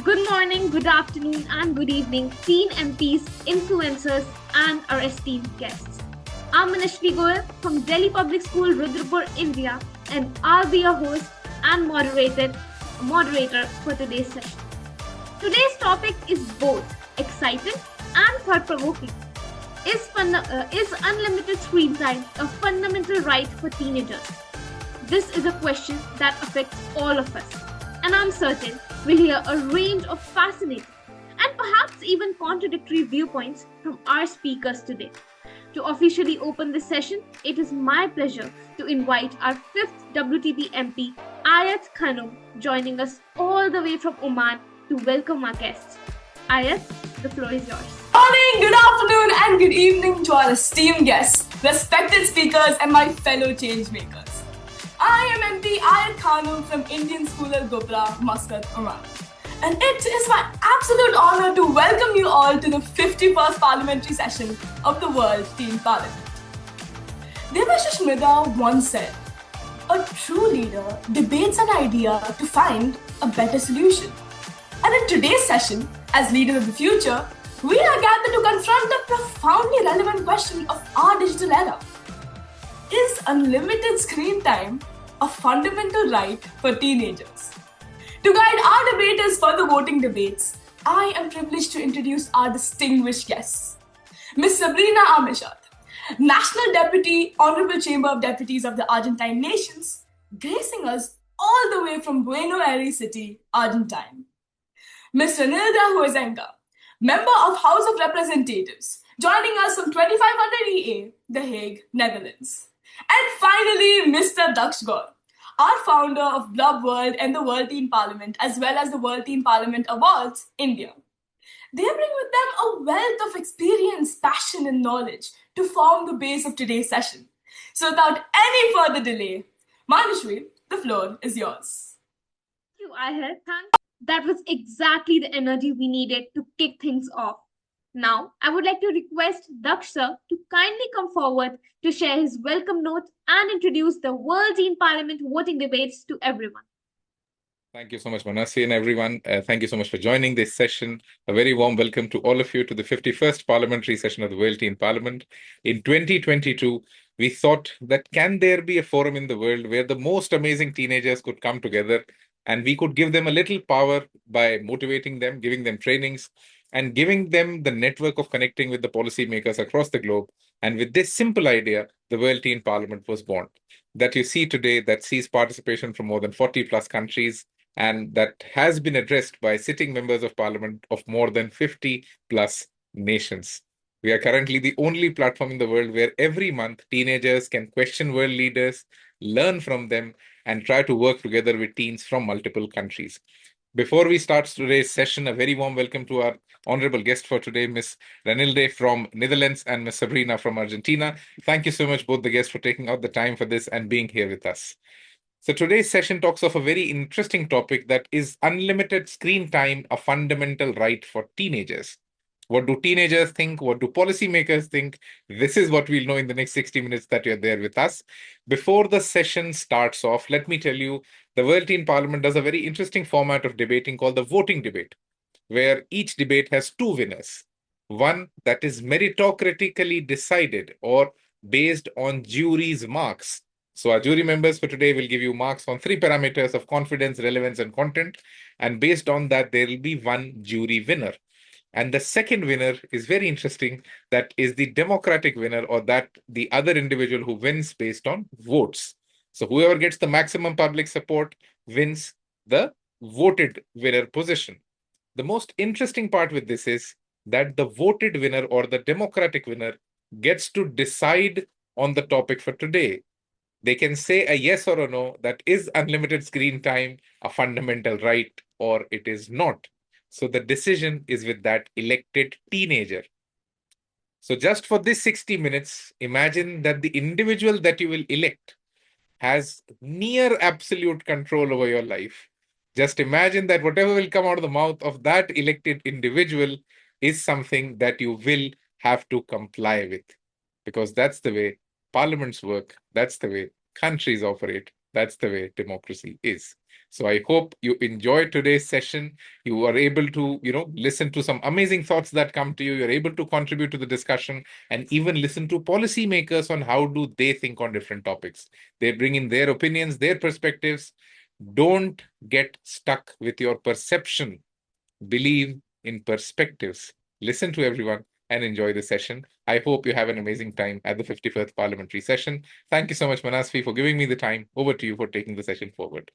Good morning, good afternoon, and good evening, teen MPs, influencers, and our esteemed guests. I'm Manashvi Gaur from Delhi Public School, Rudrapur, India, and I'll be your host and moderator for today's session. Today's topic is both exciting and thought-provoking. Is unlimited screen time a fundamental right for teenagers? This is a question that affects all of us, and I'm certain we'll hear a range of fascinating and perhaps even contradictory viewpoints from our speakers today. To officially open this session, it is my pleasure to invite our fifth WTP MP, Ayat Khanum, joining us all the way from Oman to welcome our guests. Ayat, the floor is yours. Morning, good afternoon, and good evening to our esteemed guests, respected speakers, and my fellow change makers. I am MP Ayat Khanum from Indian School Al Gobra, Muscat, Oman. And it is my absolute honor to welcome you all to the 51st Parliamentary Session of the World Teen Parliament. Devashish Midha once said, "A true leader debates an idea to find a better solution." And in today's session, as leaders of the future, we are gathered to confront the profoundly relevant question of our digital era. Is unlimited screen time a fundamental right for teenagers? To guide our debaters for the voting debates, I am privileged to introduce our distinguished guests. Ms. Sabrina Ajmechet, National Deputy, Honorable Chamber of Deputies of the Argentine Nations, gracing us all the way from Buenos Aires City, Argentina. Ms. Renilde Huizenga, Member of House of Representatives, joining us from 2500 EA, The Hague, Netherlands. And finally, Mr. Daksh Gaur, our founder of Blub World and the World Teen Parliament, as well as the World Teen Parliament Awards, India. They bring with them a wealth of experience, passion, and knowledge to form the base of today's session. So without any further delay, Manashwi, the floor is yours. Thank you, Ayat. That was exactly the energy we needed to kick things off. Now, I would like to request Daksh sir to kindly come forward to share his welcome note and introduce the World Teen Parliament voting debates to everyone. Thank you so much, Manasi, and everyone. Thank you so much for joining this session. A very warm welcome to all of you to the 51st Parliamentary Session of the World Teen Parliament. In 2022, we thought that can there be a forum in the world where the most amazing teenagers could come together and we could give them a little power by motivating them, giving them trainings, and giving them the network of connecting with the policymakers across the globe. And with this simple idea, the World Teen Parliament was born. That you see today, that sees participation from more than 40 plus countries, and that has been addressed by sitting members of parliament of more than 50 plus nations. We are currently the only platform in the world where every month teenagers can question world leaders, learn from them, and try to work together with teens from multiple countries. Before we start today's session, a very warm welcome to our honorable guest for today, Ms. Renilde from Netherlands and Ms. Sabrina from Argentina. Thank you so much, both the guests, for taking out the time for this and being here with us. So today's session talks of a very interesting topic, that is unlimited screen time, a fundamental right for teenagers. What do teenagers think? What do policymakers think? This is what we'll know in the next 60 minutes that you're there with us. Before the session starts off, let me tell you, the World Teen Parliament does a very interesting format of debating called the voting debate, where each debate has two winners. One that is meritocratically decided or based on jury's marks. So our jury members for today will give you marks on three parameters of confidence, relevance, and content. And based on that, there will be one jury winner. And the second winner is very interesting. That is the democratic winner, or that the other individual who wins based on votes. So whoever gets the maximum public support wins the voted winner position. The most interesting part with this is that the voted winner or the democratic winner gets to decide on the topic for today. They can say a yes or a no, that is unlimited screen time a fundamental right or it is not. So the decision is with that elected teenager. So just for this 60 minutes, imagine that the individual that you will elect has near absolute control over your life. Just imagine that whatever will come out of the mouth of that elected individual is something that you will have to comply with, because that's the way parliaments work, that's the way countries operate, That's the way democracy is. So I hope you enjoyed today's session. You are able to, listen to some amazing thoughts that come to you. You're able to contribute to the discussion and even listen to policymakers on how do they think on different topics. They bring in their opinions, their perspectives. Don't get stuck with your perception. Believe in perspectives. Listen to everyone and enjoy the session. I hope you have an amazing time at the 51st Parliamentary Session. Thank you so much, Manasvi, for giving me the time. Over to you for taking the session forward.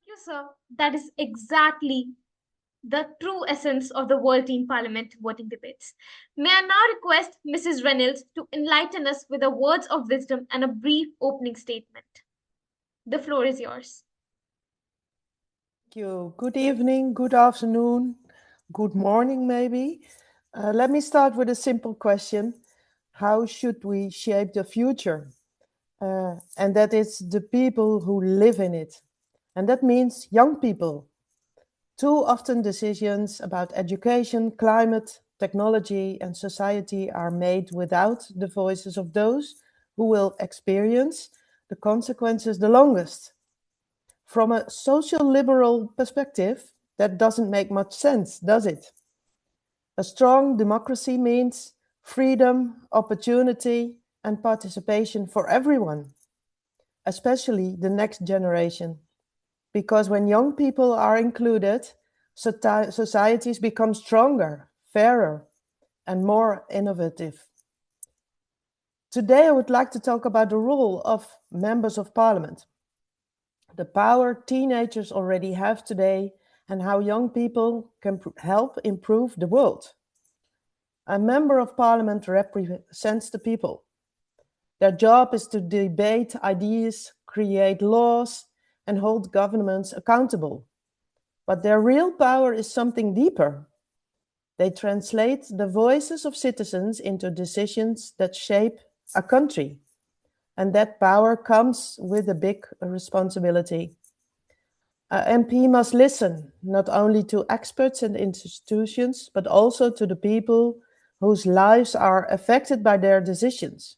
Thank you, sir. That is exactly the true essence of the World Teen Parliament voting debates. May I now request Mrs. Renilde to enlighten us with the words of wisdom and a brief opening statement. The floor is yours. Thank you. Good evening, good afternoon, good morning, maybe. Let me start with a simple question. How should we shape the future? And that is the people who live in it. And that means young people. Too often decisions about education, climate, technology, and society are made without the voices of those who will experience the consequences the longest. From a social liberal perspective, that doesn't make much sense, does it? A strong democracy means freedom, opportunity, and participation for everyone, especially the next generation. Because when young people are included, societies become stronger, fairer, and more innovative. Today, I would like to talk about the role of members of parliament, the power teenagers already have today, and how young people can help improve the world. A member of parliament represents the people. Their job is to debate ideas, create laws, and hold governments accountable. But their real power is something deeper. They translate the voices of citizens into decisions that shape a country. And that power comes with a big responsibility. An MP must listen not only to experts and institutions, but also to the people whose lives are affected by their decisions.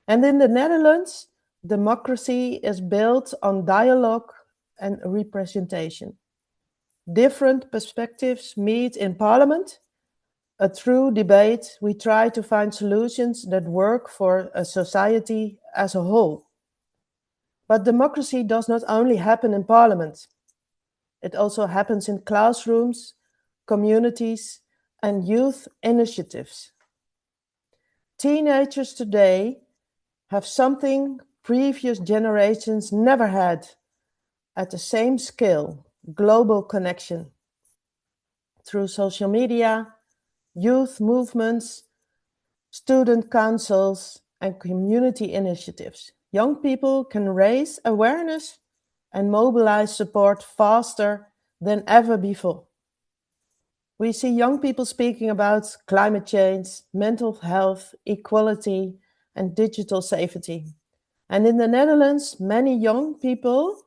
And in the Netherlands, democracy is built on dialogue and representation. Different perspectives meet in parliament. Through debate, we try to find solutions that work for a society as a whole. But democracy does not only happen in parliament. It also happens in classrooms, communities, and youth initiatives. Teenagers today have something previous generations never had at the same scale: global connection. Through social media, youth movements, student councils, and community initiatives, young people can raise awareness and mobilize support faster than ever before. We see young people speaking about climate change, mental health, equality, and digital safety. And in the Netherlands, many young people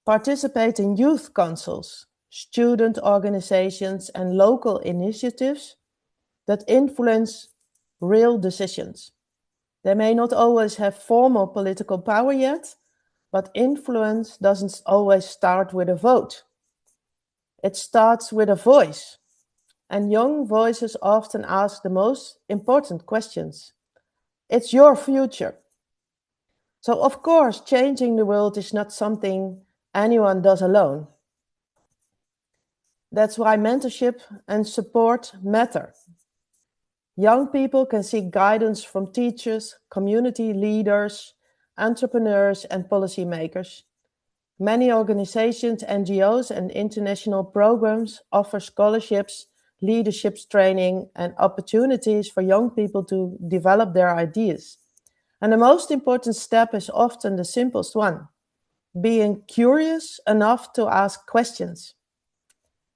participate in youth councils, student organizations, and local initiatives that influence real decisions. They may not always have formal political power yet, but influence doesn't always start with a vote. It starts with a voice. And young voices often ask the most important questions. It's your future. So, of course, changing the world is not something anyone does alone. That's why mentorship and support matter. Young people can seek guidance from teachers, community leaders, entrepreneurs, and policymakers. Many organizations, NGOs, and international programs offer scholarships, leadership training, and opportunities for young people to develop their ideas. And the most important step is often the simplest one: being curious enough to ask questions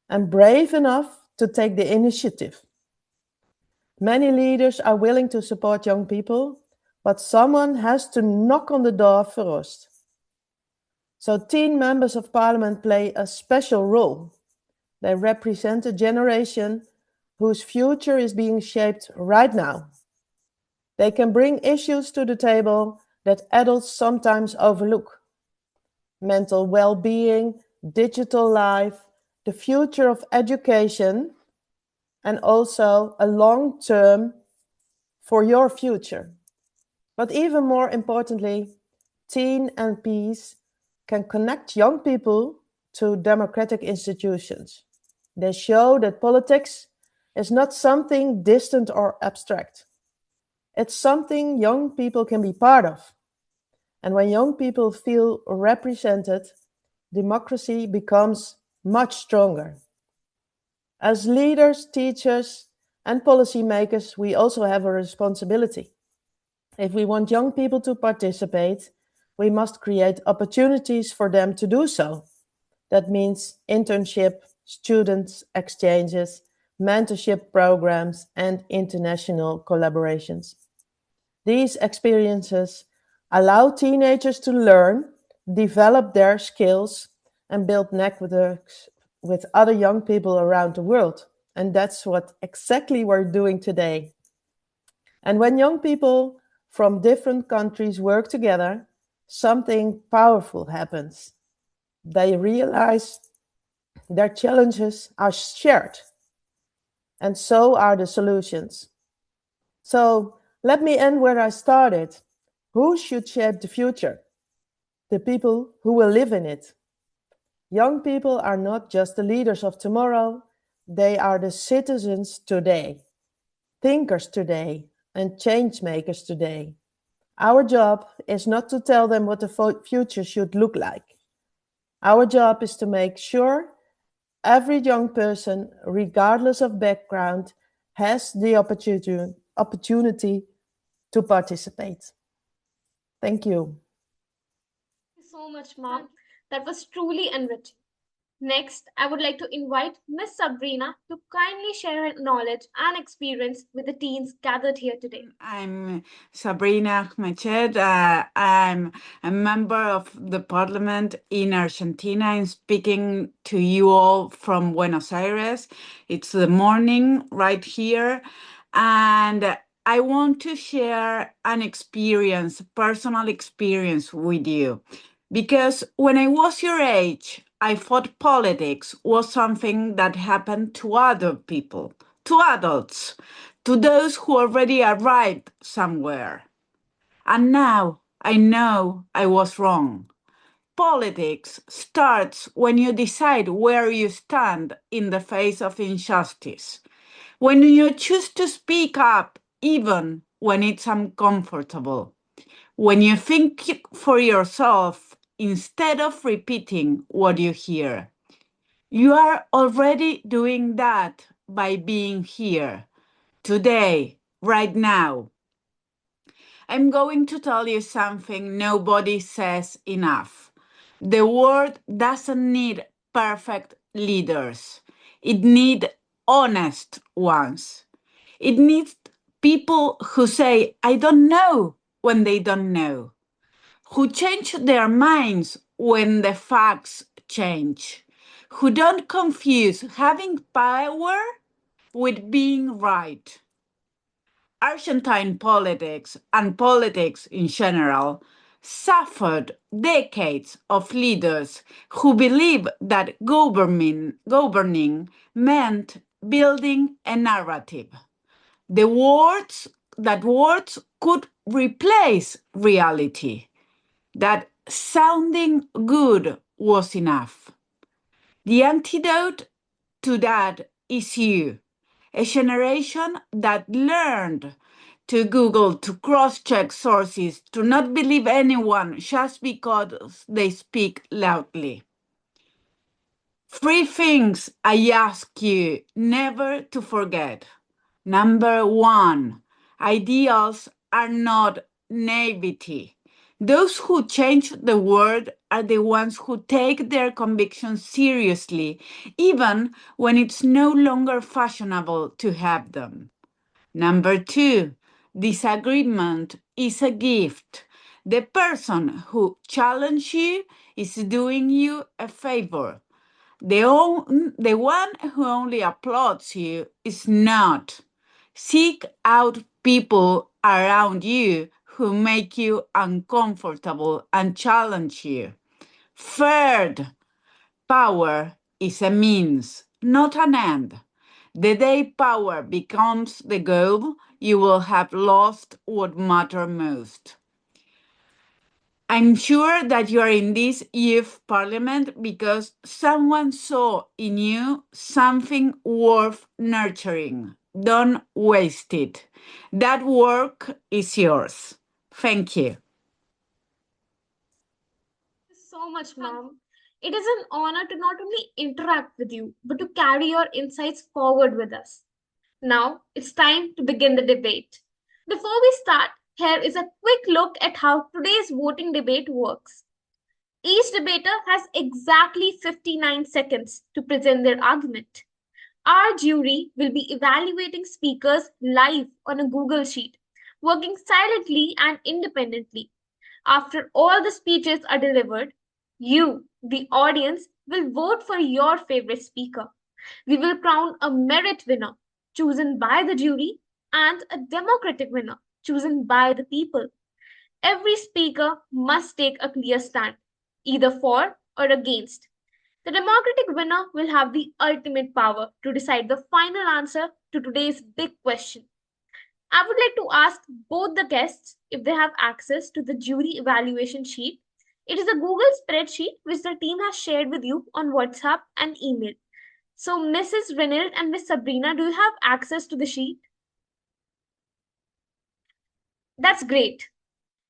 and brave enough to take the initiative. Many leaders are willing to support young people, but someone has to knock on the door first. So teen members of parliament play a special role. They represent a generation whose future is being shaped right now. They can bring issues to the table that adults sometimes overlook: mental well-being, digital life, the future of education, and also a long-term for your future. But even more importantly, teen MPs can connect young people to democratic institutions. They show that politics is not something distant or abstract. It's something young people can be part of. And when young people feel represented, democracy becomes much stronger. As leaders, teachers, and policymakers, we also have a responsibility. If we want young people to participate, we must create opportunities for them to do so. That means internship, student exchanges, mentorship programs, and international collaborations. These experiences allow teenagers to learn, develop their skills, and build networks with other young people around the world. And that's what exactly we're doing today. And when young people from different countries work together, something powerful happens. They realize their challenges are shared, and so are the solutions. So let me end where I started. Who should shape the future? The people who will live in it. Young people are not just the leaders of tomorrow, they are the citizens today, thinkers today, and change makers today. Our job is not to tell them what the future should look like. Our job is to make sure every young person, regardless of background, has the opportunity to participate. Thank you. Thank you so much, Mom. That was truly enriching. Next, I would like to invite Miss Sabrina to kindly share her knowledge and experience with the teens gathered here today. I'm Sabrina Ajmechet. I'm a member of the parliament in Argentina. I'm speaking to you all from Buenos Aires. It's the morning right here. And I want to share an experience, personal experience with you. Because when I was your age, I thought politics was something that happened to other people, to adults, to those who already arrived somewhere. And now I know I was wrong. Politics starts when you decide where you stand in the face of injustice, when you choose to speak up even when it's uncomfortable, when you think for yourself instead of repeating what you hear. You are already doing that by being here, today, right now. I'm going to tell you something nobody says enough. The world doesn't need perfect leaders. It needs honest ones. It needs people who say, I don't know, when they don't know, who change their minds when the facts change, who don't confuse having power with being right. Argentine politics and politics in general suffered decades of leaders who believed that governing meant building a narrative. That words could replace reality, that sounding good was enough. The antidote to that is you, a generation that learned to Google, to cross-check sources, to not believe anyone just because they speak loudly. 3 things I ask you never to forget. Number 1, ideals are not naivety. Those who change the world are the ones who take their convictions seriously, even when it's no longer fashionable to have them. Number 2, disagreement is a gift. The person who challenges you is doing you a favor. The one who only applauds you is not. Seek out people around you who make you uncomfortable and challenge you. Third, power is a means, not an end. The day power becomes the goal, you will have lost what matters most. I'm sure that you are in this youth parliament because someone saw in you something worth nurturing. Don't waste it. That work is yours. Thank you. So much, ma'am. It is an honor to not only interact with you, but to carry your insights forward with us. Now, it's time to begin the debate. Before we start, here is a quick look at how today's voting debate works. Each debater has exactly 59 seconds to present their argument. Our jury will be evaluating speakers live on a Google Sheet, working silently and independently. After all the speeches are delivered, you, the audience, will vote for your favorite speaker. We will crown a merit winner chosen by the jury and a democratic winner chosen by the people. Every speaker must take a clear stand, either for or against. The democratic winner will have the ultimate power to decide the final answer to today's big question. I would like to ask both the guests if they have access to the jury evaluation sheet. It is a Google spreadsheet which the team has shared with you on WhatsApp and email. So, Mrs. Renilde and Miss Sabrina, do you have access to the sheet? That's great.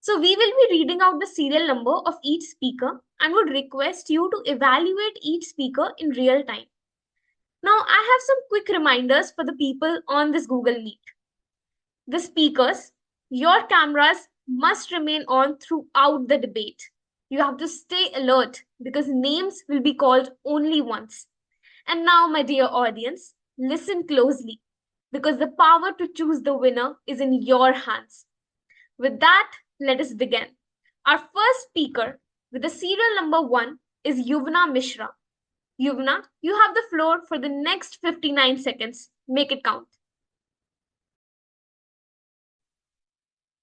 So, we will be reading out the serial number of each speaker and would request you to evaluate each speaker in real time. Now, I have some quick reminders for the people on this Google Meet. The speakers, your cameras must remain on throughout the debate. You have to stay alert because names will be called only once. And now, my dear audience, listen closely because the power to choose the winner is in your hands. With that, let us begin. Our first speaker with the serial number 1 is Yuvna Mishra. Yuvna, you have the floor for the next 59 seconds. Make it count.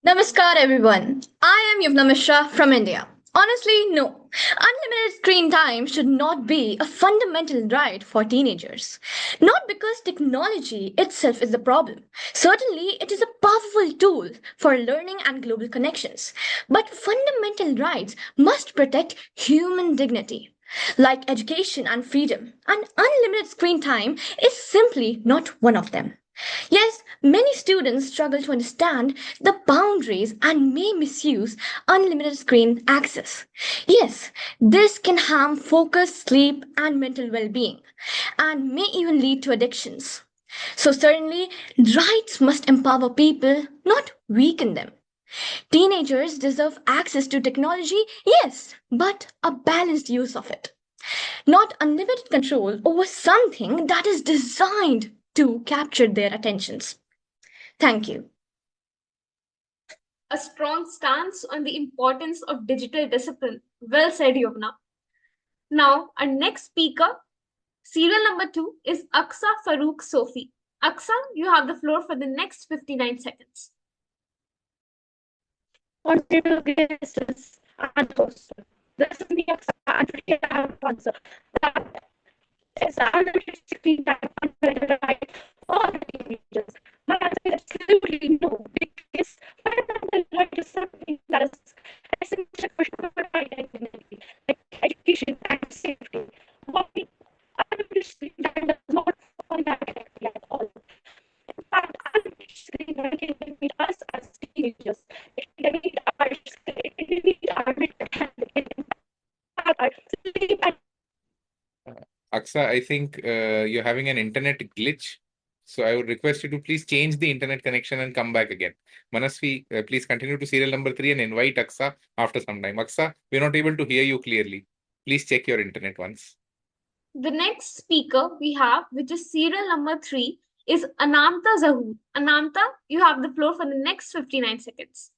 Namaskar everyone. I am Yuvna Mishra from India. Honestly, no. Unlimited screen time should not be a fundamental right for teenagers. Not because technology itself is the problem. Certainly, it is a powerful tool for learning and global connections. But fundamental rights must protect human dignity, like education and freedom. And unlimited screen time is simply not one of them. Yes, many students struggle to understand the boundaries and may misuse unlimited screen access. Yes, this can harm focus, sleep, and mental well being, and may even lead to addictions. So, certainly, rights must empower people, not weaken them. Teenagers deserve access to technology, yes, but a balanced use of it, not unlimited control over something that is designed to capture their attentions. Thank you. A strong stance on the importance of digital discipline. Well said, Yovna. Now, our next speaker, serial number 2, is Aksa Farouk Sofi. Aksa, you have the floor for the next 59 seconds. Honorable guests and hosts, this is the and today I have answer that is unlimited screen time under right for teenagers. My answer is absolutely no, because fundamental right is something that is essential for human identity, like education and safety. What we unlimited screen time does not fall that directly at all. In fact, unlimited screen time can limit us as teenagers. It can limit our mental health. It can impact our sleep and Aksa, I think you're having an internet glitch. So I would request you to please change the internet connection and come back again. Manasvi, please continue to serial number 3 and invite Aksa after some time. Aksa, we're not able to hear you clearly. Please check your internet once. The next speaker we have, which is serial number 3, is Anamta Zahoor. Anamta, you have the floor for the next 59 seconds.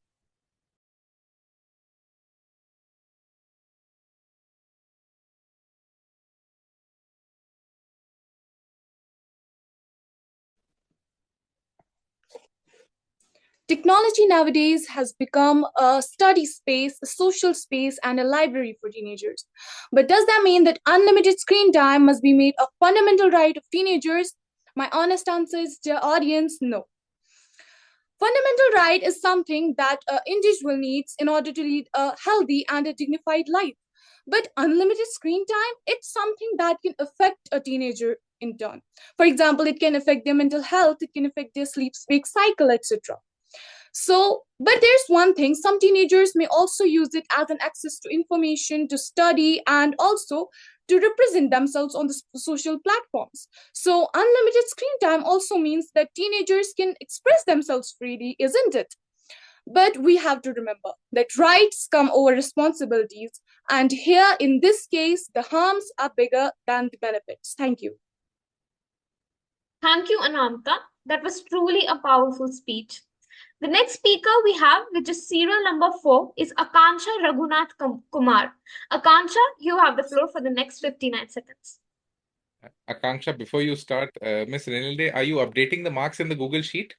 Technology nowadays has become a study space, a social space, and a library for teenagers. But does that mean that unlimited screen time must be made a fundamental right of teenagers? My honest answer is, dear audience, no. Fundamental right is something that an individual needs in order to lead a healthy and a dignified life. But unlimited screen time, it's something that can affect a teenager in turn. For example, it can affect their mental health, it can affect their sleep-wake cycle, etc. So, but there's one thing, some teenagers may also use it as an access to information, to study, and also to represent themselves on the social platforms. So, unlimited screen time also means that teenagers can express themselves freely, isn't it? But we have to remember that rights come over responsibilities, and here in this case, the harms are bigger than the benefits. Thank you. Thank you, Anamta. That was truly a powerful speech. The next speaker we have, which is serial number 4, is Akanksha Raghunath Kumar. Akanksha, you have the floor for the next 59 seconds. Akanksha, before you start, Miss Renilde, are you updating the marks in the Google Sheet?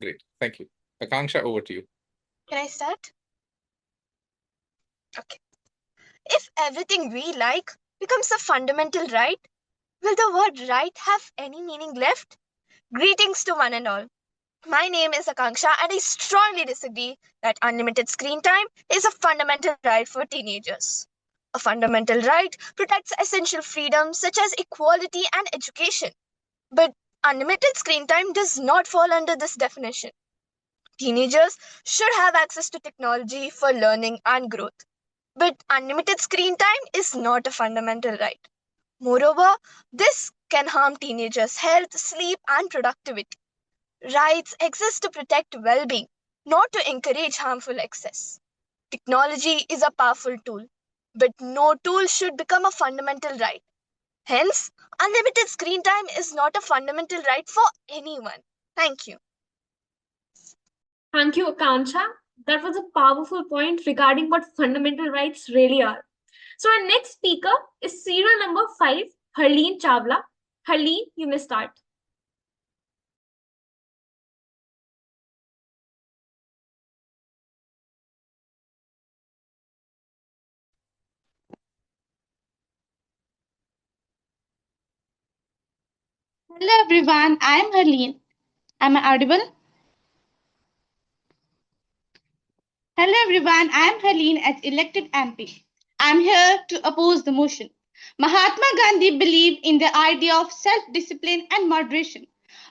Great, thank you. Akanksha, over to you. Can I start? Okay. If everything we like becomes a fundamental right, will the word right have any meaning left? Greetings to one and all. My name is Akanksha and I strongly disagree that unlimited screen time is a fundamental right for teenagers. A fundamental right protects essential freedoms such as equality and education. But unlimited screen time does not fall under this definition. Teenagers should have access to technology for learning and growth. But unlimited screen time is not a fundamental right. Moreover, this can harm teenagers' health, sleep, and productivity. Rights exist to protect well being, not to encourage harmful excess. Technology is a powerful tool, but no tool should become a fundamental right. Hence, unlimited screen time is not a fundamental right for anyone. Thank you. Thank you, Akanksha. That was a powerful point regarding what fundamental rights really are. So our next speaker is serial number 5, Harleen Chawla. Harleen, you may start. Hello everyone, I am Harleen. Am I audible? Hello everyone, I am Harleen as elected MP. I am here to oppose the motion. Mahatma Gandhi believed in the idea of self-discipline and moderation.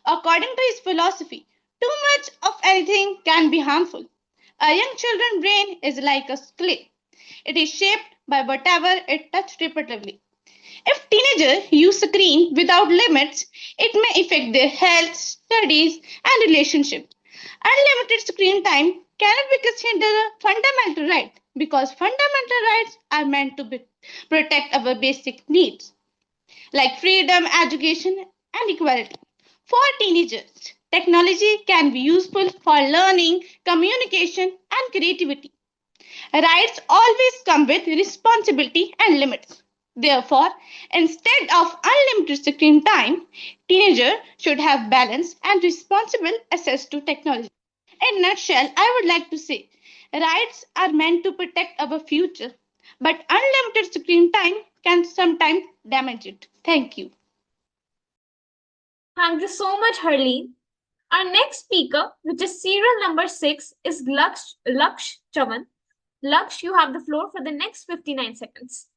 According to his philosophy, too much of anything can be harmful. A young children's brain is like a clay. It is shaped by whatever it touches repeatedly. If teenagers use screen without limits, it may affect their health, studies, and relationships. Unlimited screen time cannot be considered a fundamental right because fundamental rights are meant to protect our basic needs like freedom, education, and equality. For teenagers, technology can be useful for learning, communication, and creativity. Rights always come with responsibility and limits. Therefore, instead of unlimited screen time, teenagers should have balanced and responsible access to technology. In a nutshell, I would like to say rights are meant to protect our future, but unlimited screen time can sometimes damage it. Thank you. Thank you so much, Harleen. Our next speaker, which is serial number 6, is Laksh Chavan. Laksh, you have the floor for the next 59 seconds.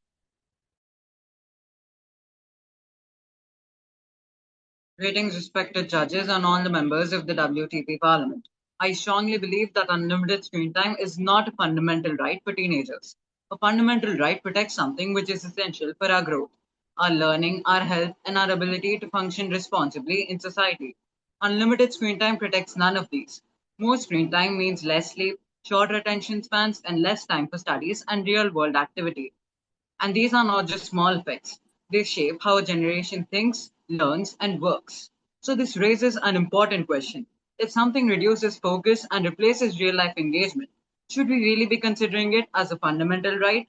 Greetings, respected judges, and all the members of the WTP Parliament. I strongly believe that unlimited screen time is not a fundamental right for teenagers. A fundamental right protects something which is essential for our growth, our learning, our health, and our ability to function responsibly in society. Unlimited screen time protects none of these. More screen time means less sleep, shorter attention spans, and less time for studies and real world activity. And these are not just small effects, they shape how a generation thinks, learns, and works. So, this raises an important question. If something reduces focus and replaces real life engagement, should we really be considering it as a fundamental right?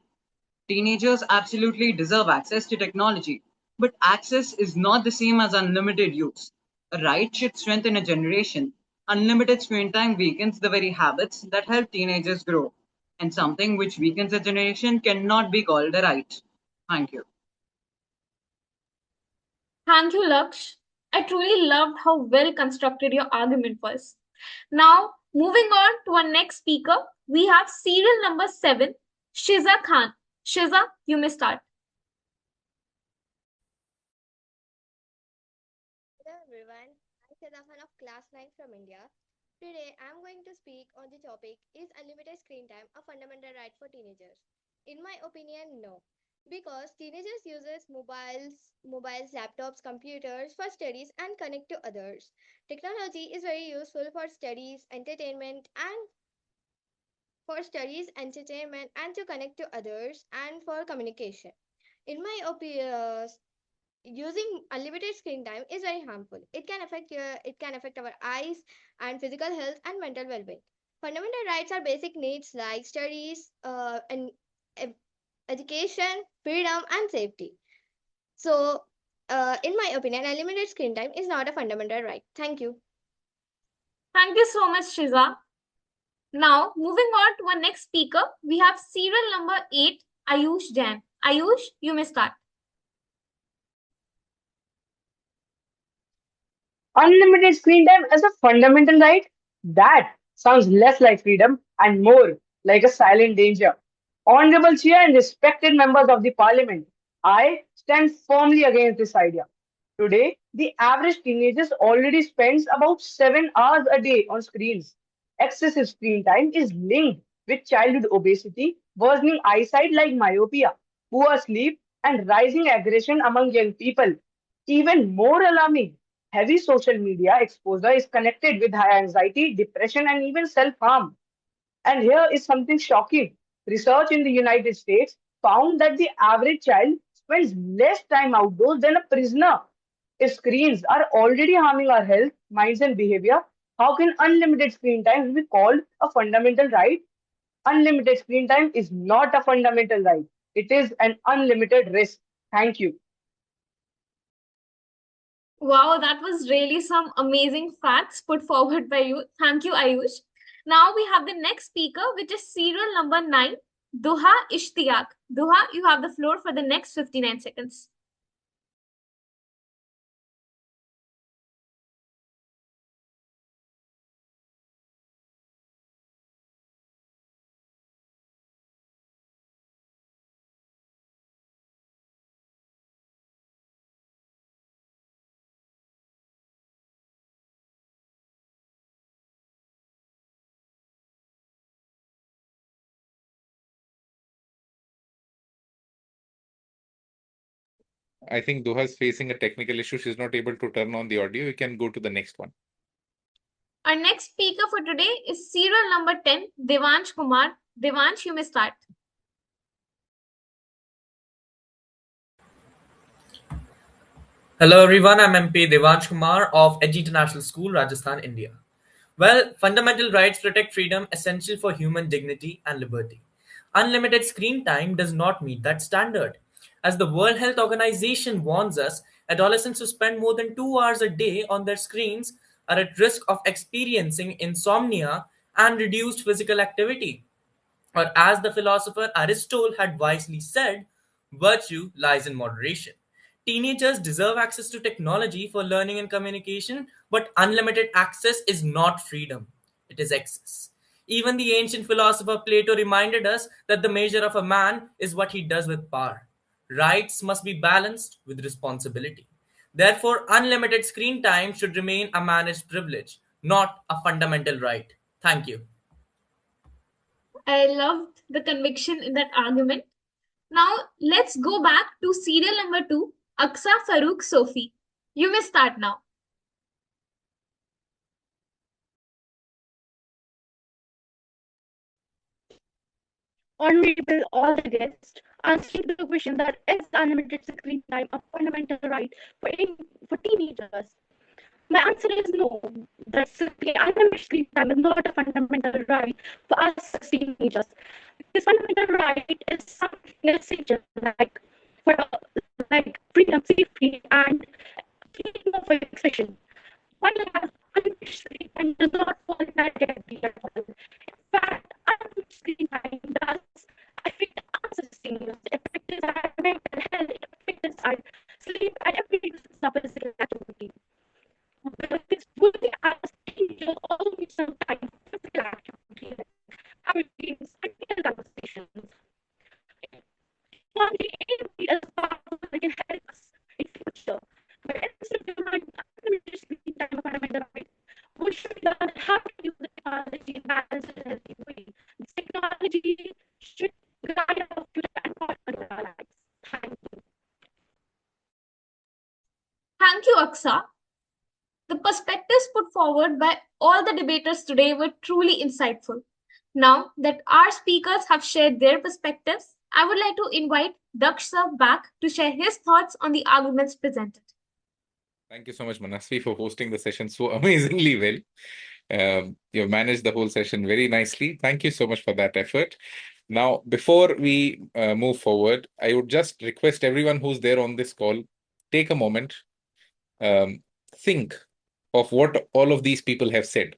Teenagers absolutely deserve access to technology, but access is not the same as unlimited use. A right should strengthen a generation. Unlimited screen time weakens the very habits that help teenagers grow. And something which weakens a generation cannot be called a right. Thank you. Thank you, Laksh. I truly loved how well constructed your argument was. Now, moving on to our next speaker, we have serial number 7, Shiza Khan. Shiza, you may start. Hello everyone, I'm Shadafan of Class 9 from India. Today I'm going to speak on the topic, is unlimited screen time a fundamental right for teenagers? In my opinion, no. Because teenagers uses mobiles, laptops, computers for studies and connect to others. Technology is very useful for studies, entertainment and to connect to others and for communication. In my opinion, using unlimited screen time is very harmful. It can affect our eyes and physical health and mental well-being. Fundamental rights are basic needs like studies, and ed- education, freedom, and safety. So, in my opinion, unlimited screen time is not a fundamental right. Thank you. Thank you so much, Shiza. Now, moving on to our next speaker, we have serial number 8, Ayush Jain. Ayush, you may start. Unlimited screen time as a fundamental right? That sounds less like freedom and more like a silent danger. Honorable Chair and respected members of the Parliament, I stand firmly against this idea. Today, the average teenager already spends about 7 hours a day on screens. Excessive screen time is linked with childhood obesity, worsening eyesight like myopia, poor sleep, and rising aggression among young people. Even more alarming, heavy social media exposure is connected with high anxiety, depression, and even self harm. And here is something shocking. Research in the United States found that the average child spends less time outdoors than a prisoner. If screens are already harming our health, minds, and behavior, how can unlimited screen time be called a fundamental right? Unlimited screen time is not a fundamental right. It is an unlimited risk. Thank you. Wow, that was really some amazing facts put forward by you. Thank you, Ayush. Now we have the next speaker, which is serial number 9, Duha Ishtiaq. Duha, you have the floor for the next 59 seconds. I think Doha is facing a technical issue. She's not able to turn on the audio. You can go to the next one. Our next speaker for today is serial number 10, Devansh Kumar. Devansh, you may start. Hello everyone, I'm MP Devansh Kumar of Edge International School, Rajasthan, India. Well, fundamental rights protect freedom essential for human dignity and liberty. Unlimited screen time does not meet that standard. As the World Health Organization warns us, adolescents who spend more than 2 hours a day on their screens are at risk of experiencing insomnia and reduced physical activity. Or, as the philosopher Aristotle had wisely said, virtue lies in moderation. Teenagers deserve access to technology for learning and communication, but unlimited access is not freedom, it is excess. Even the ancient philosopher Plato reminded us that the measure of a man is what he does with power. Rights must be balanced with responsibility. Therefore, unlimited screen time should remain a managed privilege, not a fundamental right. Thank you. I loved the conviction in that argument. Now let's go back to serial number 2, Aksa Farouk Sofi. You may start now. Honorable all the guests, answering the question that is unlimited screen time a fundamental right for teenagers? My answer is no. That simply unlimited screen time is not a fundamental right for us as teenagers. This fundamental right is something essential for like freedom, safety, and freedom of expression. technology ain't really as powerful that can help us in future. But instead of denying unlimited screen time a fundamental right, we should learn how to use the technology in balanced and healthy way. This technology should guide our future and not control our lives. Thank you. Thank you, Aksa. The perspectives put forward by all the debaters today were truly insightful. Now that our speakers have shared their perspectives, I would like to invite Daksh sir back to share his thoughts on the arguments presented. Thank you so much, Manasvi, for hosting the session so amazingly well. You've managed the whole session very nicely. Thank you so much for that effort. Now, before we move forward, I would just request everyone who's there on this call, take a moment, think of what all of these people have said.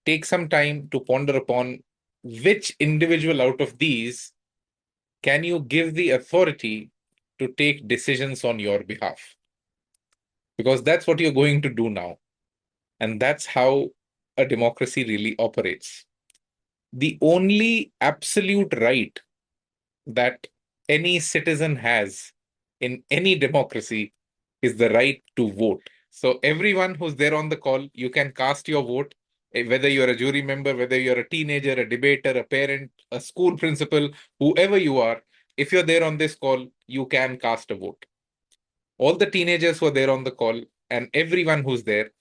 Take some time to ponder upon which individual out of these can you give the authority to take decisions on your behalf? Because that's what you're going to do now. And that's how a democracy really operates. The only absolute right that any citizen has in any democracy is the right to vote. So everyone who's there on the call, you can cast your vote, whether you're a jury member, whether you're a teenager, a debater, a parent, a school principal, whoever you are, if you're there on this call, you can cast a vote. All the teenagers who are there on the call and everyone who's there,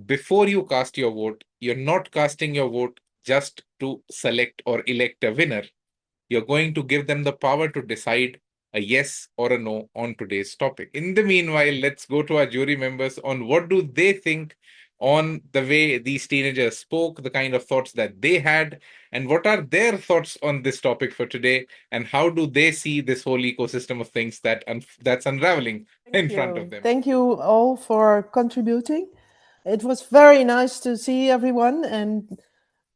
before you cast your vote, you're not casting your vote just to select or elect a winner. You're going to give them the power to decide a yes or a no on today's topic. In the meanwhile, let's go to our jury members on what do they think on the way these teenagers spoke, the kind of thoughts that they had, and what are their thoughts on this topic for today, and how do they see this whole ecosystem of things that's unraveling in front of them. Thank you all for contributing. It was very nice to see everyone, and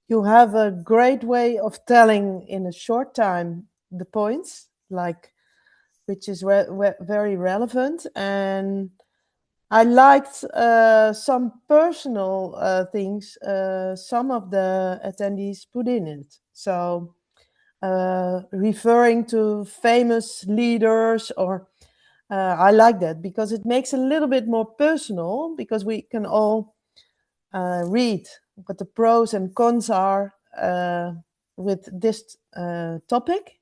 you have a great way of telling in a short time the points, which is very relevant. And I liked some personal things some of the attendees put in it. So referring to famous leaders or I like that because it makes it a little bit more personal because we can all read what the pros and cons are with this topic.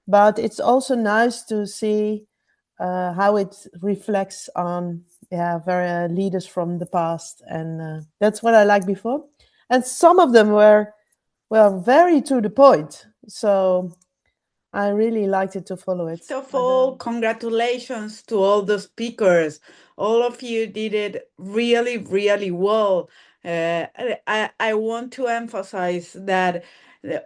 But it's also nice to see how it reflects on very leaders from the past. And that's what I liked before. And some of them were very to the point. So I really liked it to follow it. First of all, congratulations to all the speakers. All of you did it really, really well. I want to emphasize that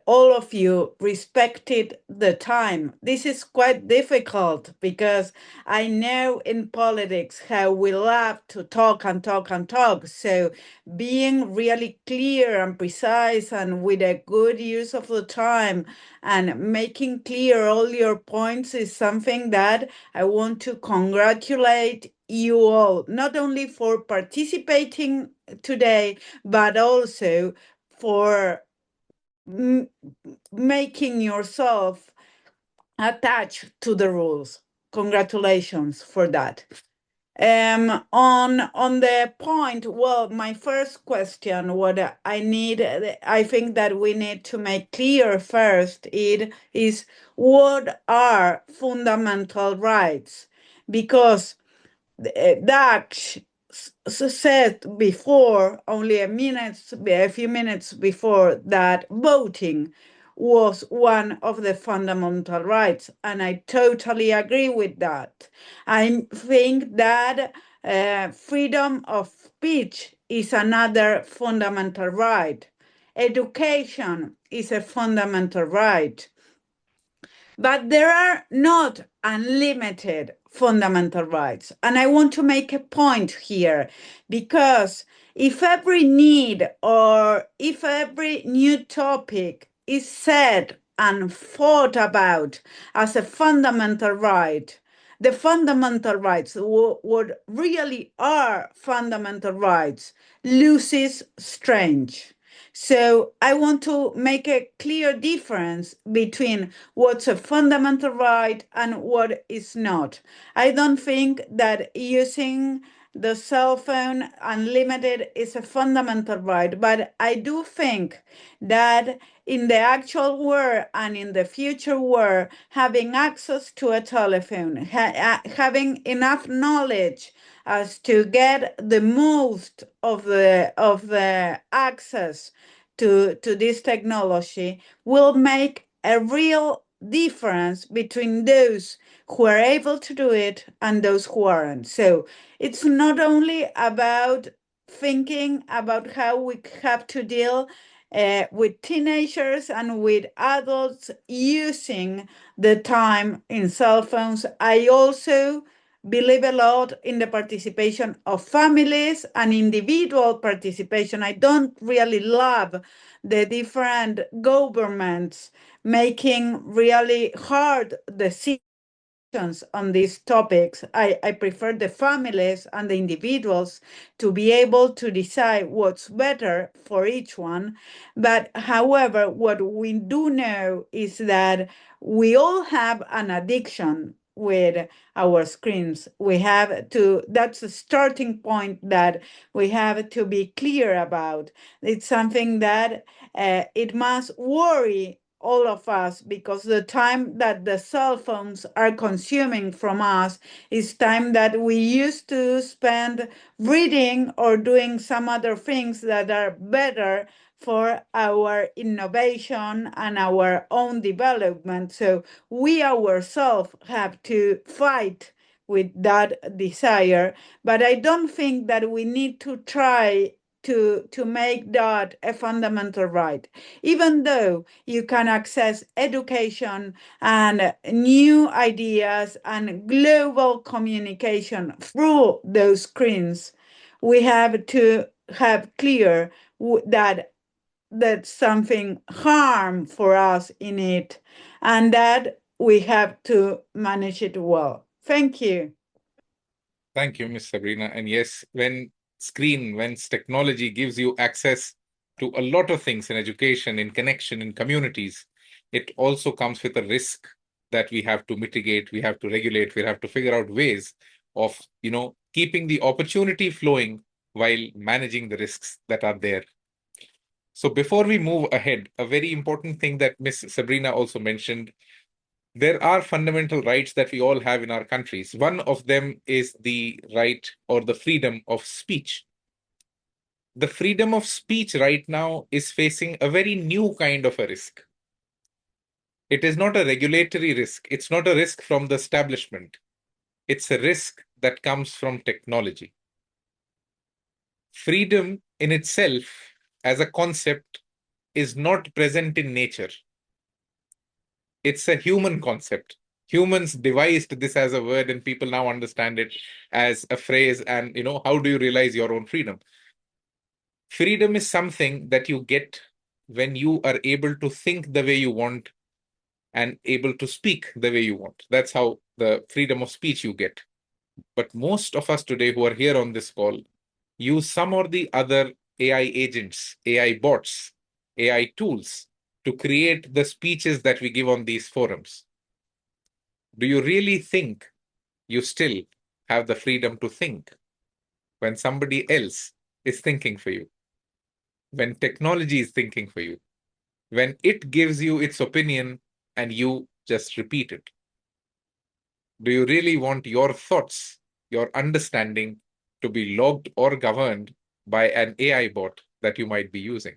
all of you respected the time. This is quite difficult because I know in politics how we love to talk and talk and talk. So being really clear and precise and with a good use of the time and making clear all your points is something that I want to congratulate you all, not only for participating today, but also for making yourself attached to the rules. Congratulations for that. On the point, well, my first question, what I think that we need to make clear first is what are fundamental rights? Because Daksh said before, only a few minutes before, that voting was one of the fundamental rights, and I totally agree with that. I think that freedom of speech is another fundamental right. Education is a fundamental right. But there are not unlimited fundamental rights. And I want to make a point here, because if every need or if every new topic is said and thought about as a fundamental right, the fundamental rights, what really are fundamental rights, loses strength. So I want to make a clear difference between what's a fundamental right and what is not. I don't think that using the cell phone unlimited is a fundamental right, but I do think that in the actual world and in the future world, having access to a telephone, having enough knowledge as to get the most of the access to this technology will make a real difference between those who are able to do it and those who aren't. So it's not only about thinking about how we have to deal with teenagers and with adults using the time in cell phones. I also believe a lot in the participation of families and individual participation. I don't really love the different governments making really hard decisions on these topics. I prefer the families and the individuals to be able to decide what's better for each one. But however, what we do know is that we all have an addiction with our screens. We have to, that's a starting point that we have to be clear about. It's something that it must worry all of us, because the time that the cell phones are consuming from us is time that we used to spend reading or doing some other things that are better for our innovation and our own development. So we ourselves have to fight with that desire. But I don't think that we need to try to make that a fundamental right, even though you can access education and new ideas and global communication through those screens. We have to have clear that that's something harm for us in it, and that we have to manage it well. Thank you. Thank you, Miss Sabrina. And yes, when technology gives you access to a lot of things in education, in connection, in communities, it also comes with a risk that we have to mitigate, we have to regulate, we have to figure out ways of, keeping the opportunity flowing while managing the risks that are there. So before we move ahead, a very important thing that Miss Sabrina also mentioned, there are fundamental rights that we all have in our countries. One of them is the right or the freedom of speech. The freedom of speech right now is facing a very new kind of a risk. It is not a regulatory risk. It's not a risk from the establishment. It's a risk that comes from technology. Freedom in itself as a concept is not present in nature. It's a human concept. Humans devised this as a word, and people now understand it as a phrase. And, how do you realize your own freedom? Freedom is something that you get when you are able to think the way you want and able to speak the way you want. That's how the freedom of speech you get. But most of us today who are here on this call use some or the other AI agents, AI bots, AI tools to create the speeches that we give on these forums. Do you really think you still have the freedom to think when somebody else is thinking for you? When technology is thinking for you? When it gives you its opinion and you just repeat it? Do you really want your thoughts, your understanding to be logged or governed by an AI bot that you might be using?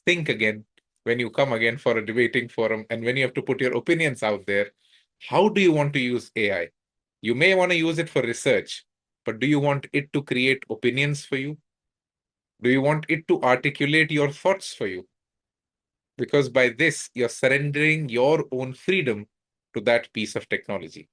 Think again when you come again for a debating forum and when you have to put your opinions out there. How do you want to use AI? You may want to use it for research, but do you want it to create opinions for you? Do you want it to articulate your thoughts for you? Because by this, you're surrendering your own freedom to that piece of technology.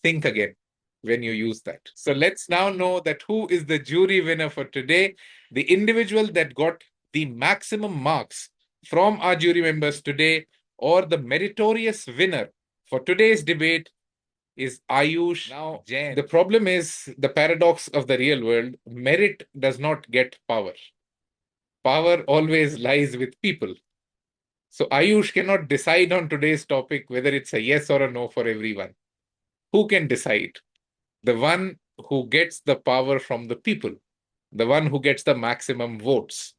Think again when you use that. So let's now know that who is the jury winner for today. The individual that got the maximum marks from our jury members today, or the meritorious winner for today's debate, is Ayush Jain. The problem is the paradox of the real world. Merit does not get power. power always lies with people. So Ayush cannot decide on today's topic whether it's a yes or a no for everyone. Who can decide? The one who gets the power from the people, the one who gets the maximum votes.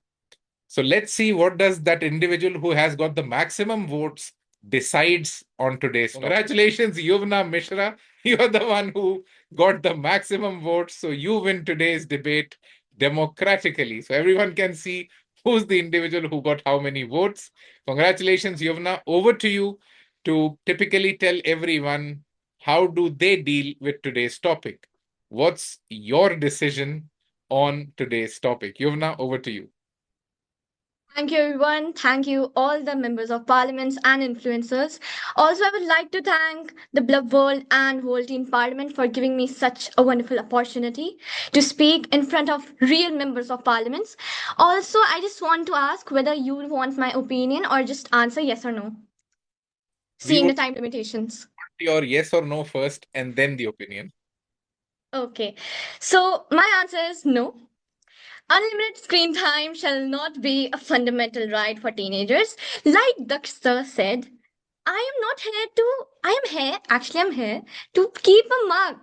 So let's see what does that individual who has got the maximum votes decides on today's topic. Congratulations, Yuvna Mishra. You're the one who got the maximum votes. So you win today's debate democratically. So everyone can see who's the individual who got how many votes. Congratulations, Yuvna. Over to you to typically tell everyone how do they deal with today's topic. What's your decision on today's topic? Yuvna, over to you. Thank you, everyone. Thank you, all the members of parliaments and influencers. Also, I would like to thank the Blub World and World Team Parliament for giving me such a wonderful opportunity to speak in front of real members of parliaments. Also, I just want to ask whether you want my opinion or just answer yes or no, seeing the time limitations. Your yes or no first and then the opinion. Okay, so my answer is no. Unlimited screen time shall not be a fundamental right for teenagers. Like Daksh sir said, I'm here to keep a mark,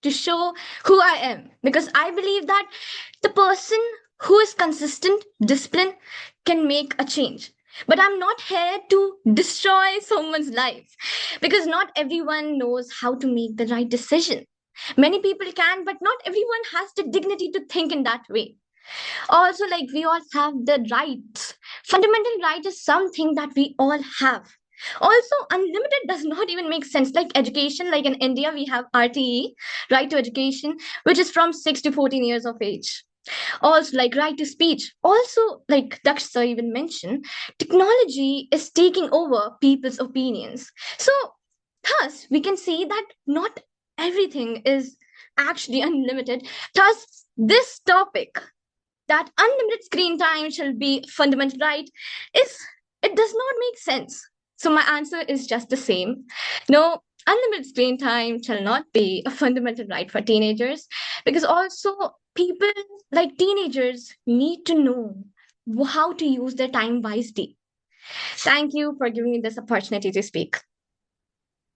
to show who I am. Because I believe that the person who is consistent, disciplined, can make a change. But I'm not here to destroy someone's life. Because not everyone knows how to make the right decision. Many people can, but not everyone has the dignity to think in that way. Also, like, we all have the rights. Fundamental right is something that we all have. Also, unlimited does not even make sense. Like education, like in India, we have RTE, right to education, which is from 6 to 14 years of age. Also, like right to speech. Also, like Daksh sir even mentioned, technology is taking over people's opinions. So, thus, we can see that not everything is actually unlimited. Thus, this topic, that unlimited screen time shall be fundamental right, is, it does not make sense. So my answer is just the same. No, unlimited screen time shall not be a fundamental right for teenagers, because also people like teenagers need to know how to use their time wisely. Thank you for giving me this opportunity to speak.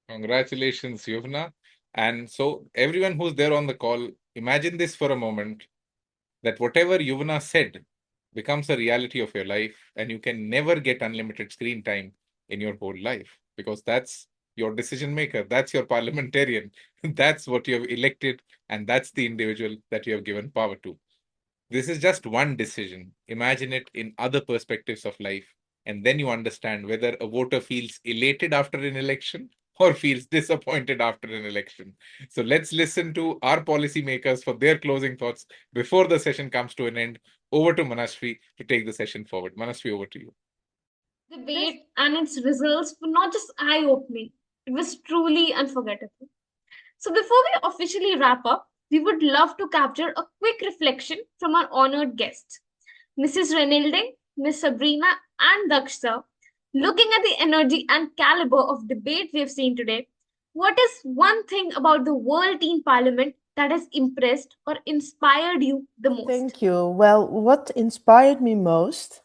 Congratulations, Yuvna. And so everyone who's there on the call, imagine this for a moment, that whatever Yuvna said becomes a reality of your life, and you can never get unlimited screen time in your whole life, because that's your decision maker, that's your parliamentarian, that's what you have elected, and that's the individual that you have given power to. This is just one decision. Imagine it in other perspectives of life, and then you understand whether a voter feels elated after an election or feels disappointed after an election. So let's listen to our policymakers for their closing thoughts before the session comes to an end. Over to Manashwi to take the session forward. Manashwi, over to you. Debate and its results were not just eye-opening, it was truly unforgettable. So before we officially wrap up, we would love to capture a quick reflection from our honored guests, Mrs. Renilde, Ms. Sabrina, and Daksh sir. Looking at the energy and caliber of debate we have seen today, what is one thing about the World Teen Parliament that has impressed or inspired you the most? Thank you. Well, what inspired me most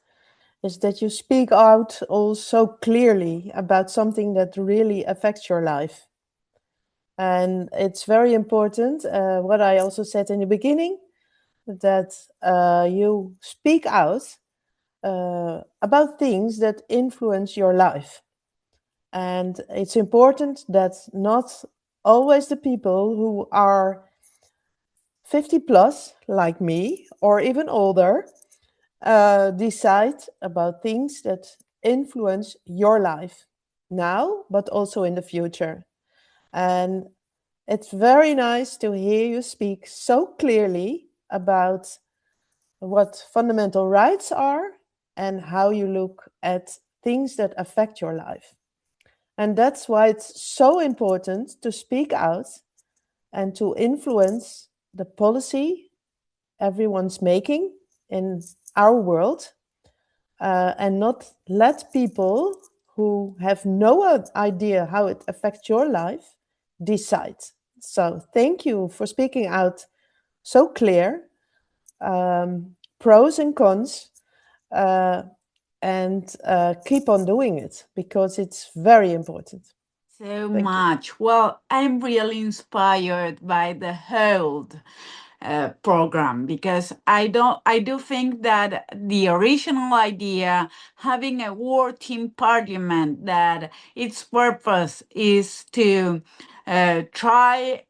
is that you speak out all so clearly about something that really affects your life. And it's very important, what I also said in the beginning, that you speak out about things that influence your life. And it's important that not always the people who are 50 plus, like me, or even older, decide about things that influence your life now, but also in the future. And it's very nice to hear you speak so clearly about what fundamental rights are and how you look at things that affect your life. And that's why it's so important to speak out and to influence the policy everyone's making in our world, and not let people who have no idea how it affects your life decide. So thank you for speaking out so clear, pros and cons, and keep on doing it because it's very important. So Thank you. much. Well, I'm really inspired by the whole program because I do think that the original idea, having a working parliament that its purpose is to try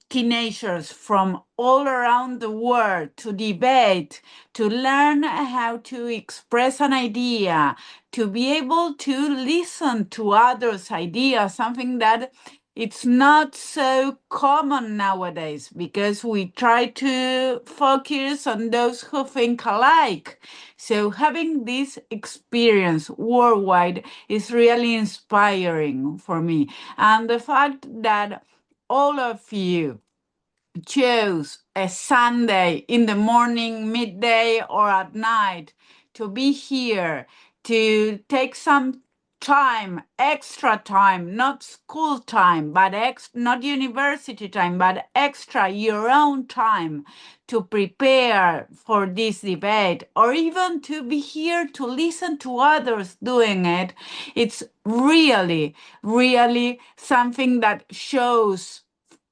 teenagers from all around the world to debate, to learn how to express an idea, to be able to listen to others' ideas, something that it's not so common nowadays because we try to focus on those who think alike. So having this experience worldwide is really inspiring for me. And the fact that all of you chose a Sunday in the morning, midday, or at night to be here, to take some time, extra time, not school time, but not university time, but extra your own time to prepare for this debate, or even to be here to listen to others doing it. It's really, really something that shows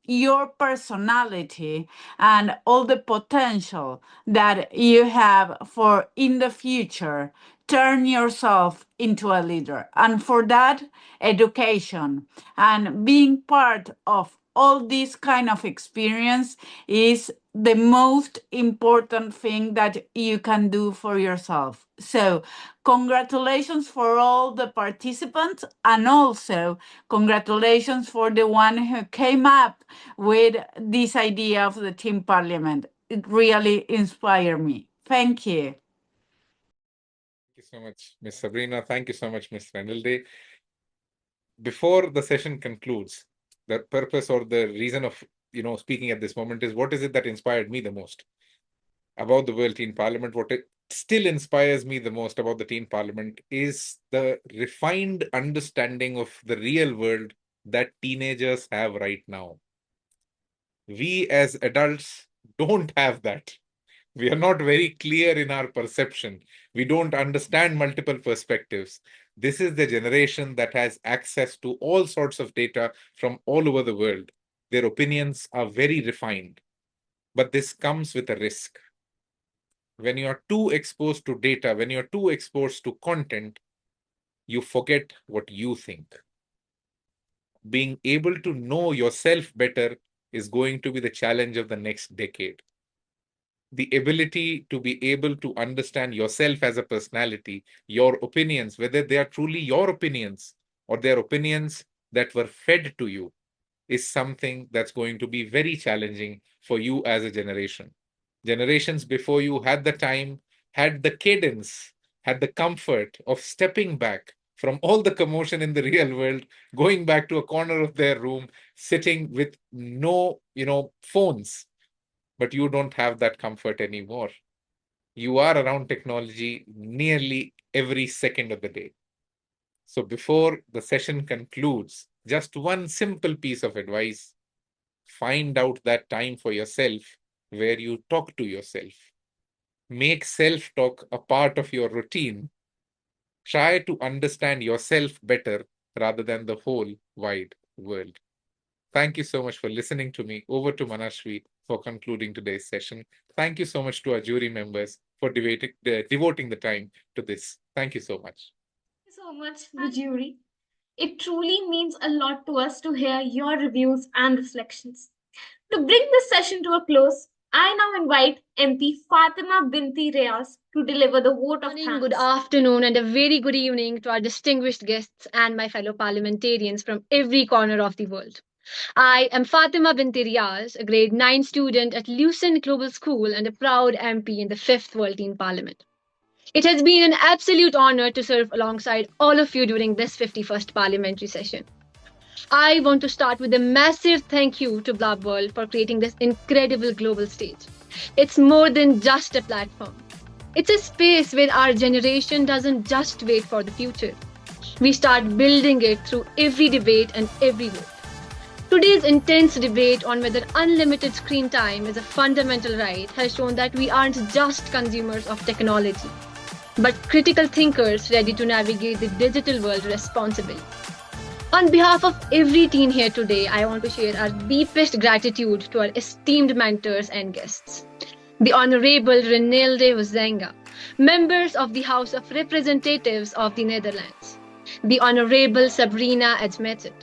your personality and all the potential that you have for in the future turn yourself into a leader. And for that, education and being part of all this kind of experience is the most important thing that you can do for yourself. So congratulations for all the participants, and also congratulations for the one who came up with this idea of the team parliament. It really inspired me. Thank you. Thank you so much, Ms. Sabrina. Thank you so much, Ms. Renilde. Before the session concludes, the purpose or the reason of speaking at this moment is what is it that inspired me the most about the World Teen Parliament? What it still inspires me the most about the Teen Parliament is the refined understanding of the real world that teenagers have right now. We as adults don't have that. We are not very clear in our perception. We don't understand multiple perspectives. This is the generation that has access to all sorts of data from all over the world. Their opinions are very refined, but this comes with a risk. When you are too exposed to data, when you're too exposed to content, you forget what you think. Being able to know yourself better is going to be the challenge of the next decade. The ability to be able to understand yourself as a personality, your opinions, whether they are truly your opinions or they're opinions that were fed to you, is something that's going to be very challenging for you as a generation. Generations before you had the time, had the cadence, had the comfort of stepping back from all the commotion in the real world, going back to a corner of their room, sitting with no, phones. But you don't have that comfort anymore. You are around technology nearly every second of the day. So before the session concludes, just one simple piece of advice: find out that time for yourself where you talk to yourself. Make self-talk a part of your routine. Try to understand yourself better rather than the whole wide world. Thank you so much for listening to me. Over to Manashwi for concluding today's session. Thank you so much to our jury members for devoting the time to this. Thank you so much. Thank you so much, the jury. It truly means a lot to us to hear your reviews and reflections. To bring this session to a close, I now invite MP Fatima Binti Reyes to deliver the vote of thanks. Good afternoon and a very good evening to our distinguished guests and my fellow parliamentarians from every corner of the world. I am Fatima Binti Riyaz, a grade 9 student at Lucent Global School and a proud MP in the 5th World Teen Parliament. It has been an absolute honor to serve alongside all of you during this 51st parliamentary session. I want to start with a massive thank you to Blub World for creating this incredible global stage. It's more than just a platform. It's a space where our generation doesn't just wait for the future. We start building it through every debate and every vote. Today's intense debate on whether unlimited screen time is a fundamental right has shown that we aren't just consumers of technology. but critical thinkers ready to navigate the digital world responsibly. On behalf of every teen here today, I want to share our deepest gratitude to our esteemed mentors and guests. The Honorable Renilde Huizenga, members of the House of Representatives of the Netherlands. The Honorable Sabrina Ajmechet,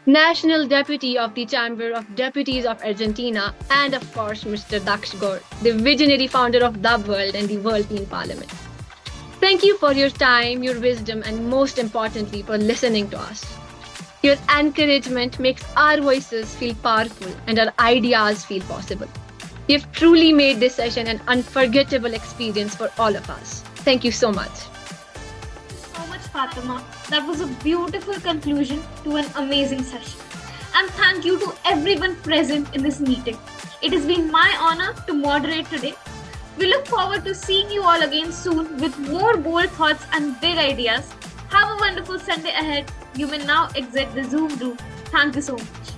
National Deputy of the Chamber of Deputies of Argentina, and of course Mr. Daksh Gaur, the visionary founder of Blub and the World Teen Parliament. Thank you for your time, your wisdom, and most importantly for listening to us. Your encouragement makes our voices feel powerful and our ideas feel possible. You've truly made this session an unforgettable experience for all of us. Thank you so much. So much, Fatima. That was a beautiful conclusion to an amazing session. And thank you to everyone present in this meeting. It has been my honor to moderate today. We look forward to seeing you all again soon with more bold thoughts and big ideas. Have a wonderful Sunday ahead. You may now exit the Zoom room. Thank you so much.